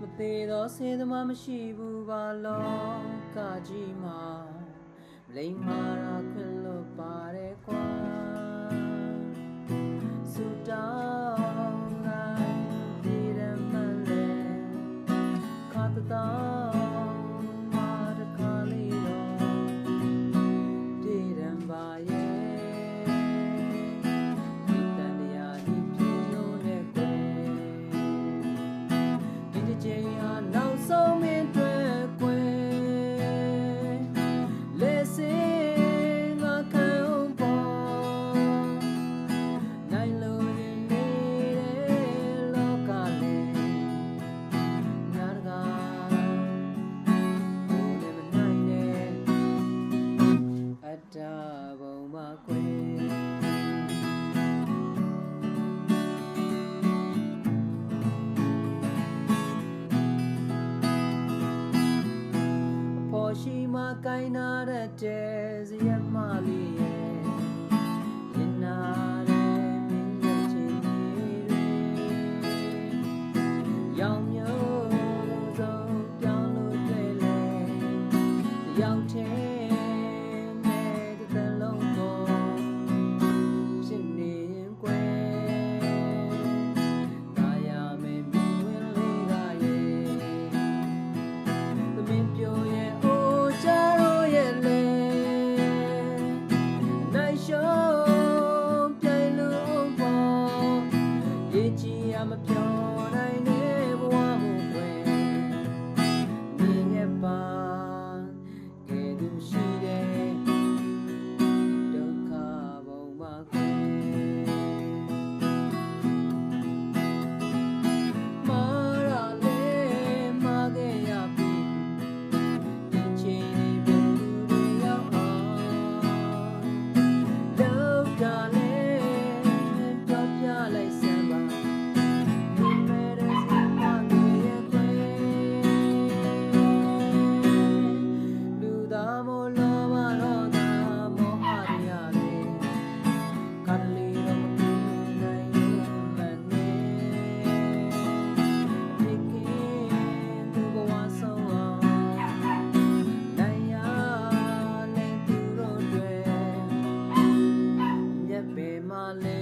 မသေးသောစေသမားမရှိဘူးပါလောကကြီးမှာမလိမ္မာရာခွင့်လွတ်ပါတယ်ကွာဆူတောင်းလိုက်ဒီရမလဲခါတတော်မာတခါလေးတော့ဒီရန်ပါရဲ့နောက်ဆုံးမင်းတွေ့ကွယ်လက်စင်ငါခံပေါ်နိုင်လို့နေတဲ့လောကလေးငါတကာဘုံနဲ့မနိုင်တဲ့အတ္တဘုံမှာကွယ်ရှိမှကိုင်းနာတဲ့ဇယမလေးရဲ့ရင်နာတဲ့မင်းရဲ့ချစ်တွေရောင်မျိုးစုံပြောင်းလို့တွေ့လေရောင်ထဲနဲ့တစ်လုံးကိုဖြစ်နေကွယ်ဒါရမယ်မြင်ဝင်လေးကရဲ့သမင်းပြိုရဲ့မပြောနိုင်တဲ့ဘဝမှုပဲမြင်ရပါကဲသူရှိတဲ့ဒုက္ခဘုံမှာခွေမာရလေးမာခဲ့ရပြီဒီချိန်ဘယ်သူတွေရောက်အောင်လောက်တာလေးပြောပြလိုက်စမ်းပါmy leg.